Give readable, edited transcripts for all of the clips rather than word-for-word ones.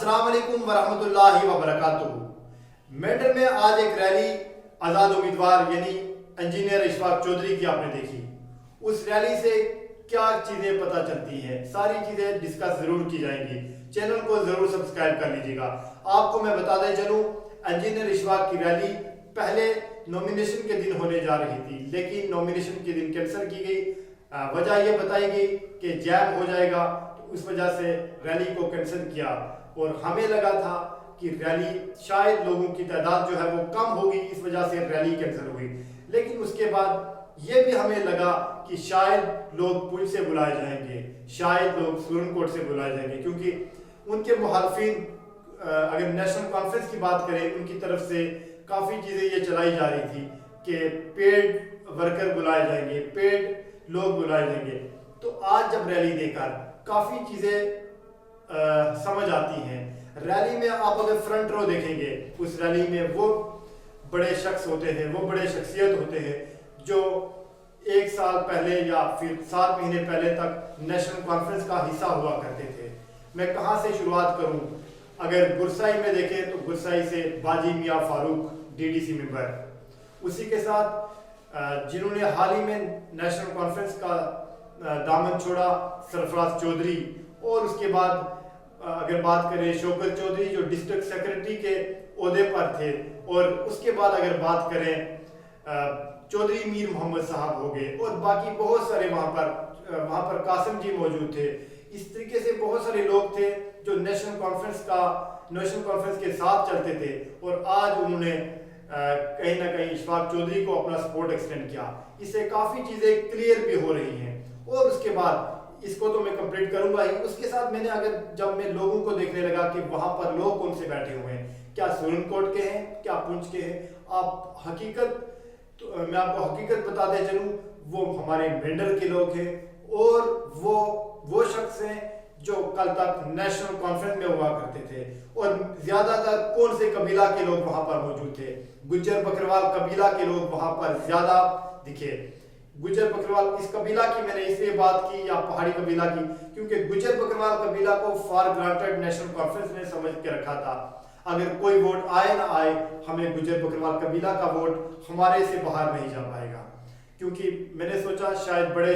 अस्सलाम वालेकुम वरहमतुल्लाहि वबरकातुहू। मेंढर में आज एक रैली आज़ाद उम्मीदवार यानी इंजीनियर इशफाक चौधरी की आपने देखी। उस रैली से क्या चीज़ें पता चलती हैं, सारी चीज़ें डिस्कस ज़रूर की जाएंगी। चैनल को ज़रूर सब्सक्राइब कर लीजिएगा। आपको मैं बताते चलूँ, इंजीनियर इशफाक की रैली पहले नॉमिनेशन के दिन होने जा रही थी, लेकिन नॉमिनेशन के दिन कैंसिल की गई। वजह यह बताई गई कि जैम हो जाएगा, तो उस वजह से रैली को कैंसिल किया। और हमें लगा था कि रैली शायद लोगों की तादाद जो है वो कम होगी, इस वजह से रैली कैंसिल हुई। लेकिन उसके बाद ये भी हमें लगा कि शायद लोग पुल से बुलाए जाएंगे, शायद लोग सुरन कोट से बुलाए जाएंगे, क्योंकि उनके मुखालफिन अगर नेशनल कॉन्फ्रेंस की बात करें, उनकी तरफ से काफ़ी चीज़ें ये चलाई जा रही थी कि पेड वर्कर बुलाए जाएंगे, पेड लोग बुलाए जाएंगे। तो आज जब रैली देखकर काफ़ी चीज़ें समझ आती हैं। रैली में आप अगर फ्रंट रो देखेंगे, उस रैली में वो बड़े शख्स होते हैं, वो बड़े शख्सियत होते हैं जो एक साल पहले या फिर 7 महीने पहले तक नेशनल कॉन्फ्रेंस का हिस्सा हुआ करते थे। मैं कहाँ से शुरुआत करूँ? अगर गुरसाई में देखें तो गुरसाई से बाजी मियाँ फारूक डीडीसी मेंबर, उसी के साथ जिन्होंने हाल ही में नेशनल कॉन्फ्रेंस का दामन छोड़ा, सरफराज चौधरी। और उसके बाद अगर बात करें शौकत चौधरी जो डिस्ट्रिक्ट सेक्रेटरी के ओहदे पर थे। और उसके बाद अगर बात करें चौधरी मीर मोहम्मद साहब हो गए, और बाकी बहुत सारे वहाँ पर कासिम जी मौजूद थे। इस तरीके से बहुत सारे लोग थे जो नेशनल कॉन्फ्रेंस के साथ चलते थे। और आज उन्होंने कहीं ना कहीं इशफाक चौधरी को अपना सपोर्ट एक्सटेंड किया। इससे काफ़ी चीज़ें क्लियर भी हो रही हैं। और उसके बाद इसको तो मैं कंप्लीट करूंगा ही, उसके साथ मैंने जब मैं लोगों को देखने लगा कि वहां पर लोग कौन से बैठे हुए हैं, क्या सुरन कोट के हैं, क्या पुंछ के हैं, मैं आपको हकीकत बताते चलूं, वो हमारे मेंढर के लोग हैं। और वो शख्स हैं जो कल तक नेशनल कॉन्फ्रेंस में हुआ करते थे। और ज्यादातर कौन से कबीला के लोग वहां पर मौजूद थे? गुज्जर बकरवाल कबीला के लोग वहां पर ज्यादा दिखे। गुज्जर बकरवाल इस कबीला की मैंने इसलिए बात की, या पहाड़ी कबीला की, क्योंकि गुज्जर बकरवाल कबीला को फॉर ग्रांटेड नेशनल कॉन्फ्रेंस ने समझ के रखा था। अगर कोई वोट आए ना आए, हमें गुज्जर बकरवाल कबीला का वोट हमारे से बाहर नहीं जा पाएगा। क्योंकि मैंने सोचा शायद बड़े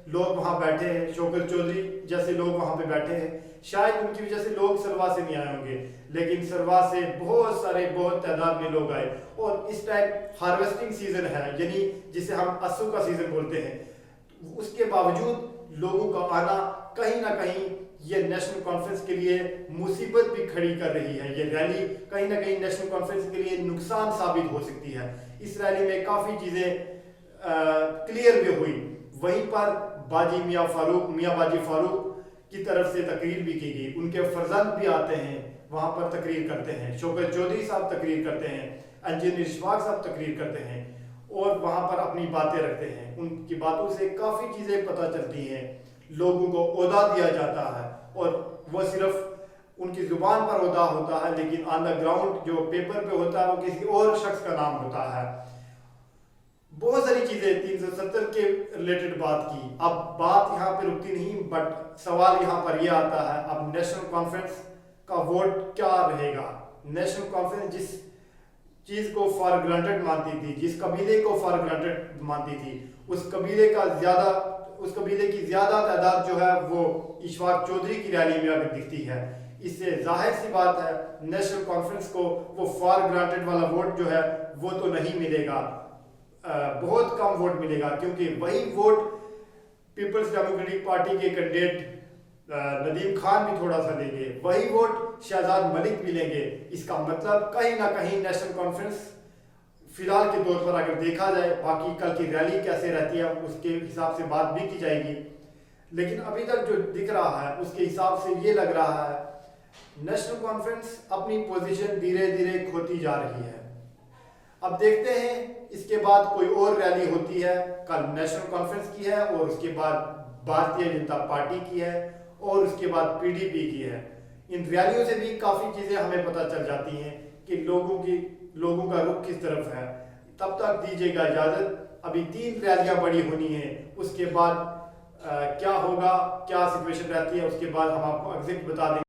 लोग वहां बैठे हैं, शौकत चौधरी जैसे लोग वहां पे बैठे हैं, शायद उनकी वजह से लोग सरवा से नहीं आए होंगे। लेकिन सरवा से बहुत तादाद में लोग आए। और इस टाइम हार्वेस्टिंग सीजन है, यानी जिसे हम अस्सू का सीजन बोलते हैं। उसके बावजूद लोगों का आना कहीं ना कहीं ये नेशनल कॉन्फ्रेंस के लिए मुसीबत भी खड़ी कर रही है। ये रैली कहीं ना कहीं नेशनल कॉन्फ्रेंस के लिए नुकसान साबित हो सकती है। इस रैली में काफ़ी चीज़ें क्लियर भी हुई। वहीं पर मियाँ बाजी फारूक की तरफ से तकरीर भी की गई। उनके फर्जंद भी आते हैं, वहां पर तकरीर करते हैं। शौकत चौधरी साहब तकरीर करते हैं, इंजीनियर इशफाक साहब तकरीर करते हैं, और वहां पर अपनी बातें रखते हैं। उनकी बातों से काफ़ी चीज़ें पता चलती हैं। लोगों को ओहदा दिया जाता है, और वो सिर्फ उनकी ज़ुबान पर ओहदा होता है, लेकिन ऑन द ग्राउंड जो पेपर पे होता है वो किसी और शख्स का नाम होता है। बहुत सारी चीज़ें 370 के रिलेटेड बात की। अब बात यहाँ पे रुकती नहीं, बट सवाल यहाँ पर यह आता है, अब नेशनल कॉन्फ्रेंस का वोट क्या रहेगा? नेशनल कॉन्फ्रेंस जिस चीज़ को फॉर ग्रांटेड मानती थी, जिस कबीले को फॉर ग्रांटेड मानती थी, उस कबीले की ज़्यादा तादाद जो है वो इशफाक चौधरी की रैली में अगर दिखती है। इससे जाहिर सी बात है नेशनल कॉन्फ्रेंस को वो फॉर ग्रांटेड वाला वोट जो है वो तो नहीं मिलेगा, बहुत कम वोट मिलेगा। क्योंकि वही वोट पीपल्स डेमोक्रेटिक पार्टी के कैंडिडेट नदीम खान भी थोड़ा सा देंगे, वही वोट शहजाद मलिक भी लेंगे। इसका मतलब कहीं ना कहीं नेशनल कॉन्फ्रेंस फिलहाल के तौर पर अगर देखा जाए, बाकी कल की रैली कैसे रहती है उसके हिसाब से बात भी की जाएगी, लेकिन अभी तक जो दिख रहा है उसके हिसाब से ये लग रहा है नेशनल कॉन्फ्रेंस अपनी पोजीशन धीरे धीरे खोती जा रही है। अब देखते हैं इसके बाद कोई और रैली होती है। कल नेशनल कॉन्फ्रेंस की है, और उसके बाद भारतीय जनता पार्टी की है, और उसके बाद पीडीपी की है। इन रैलियों से भी काफ़ी चीज़ें हमें पता चल जाती हैं कि लोगों का रुख किस तरफ है। तब तक दीजिएगा इजाज़त। अभी 3 रैलियां बड़ी होनी हैं, उसके बाद क्या होगा, क्या सिचुएशन रहती है, उसके बाद हम आपको एग्जैक्ट बता देंगे।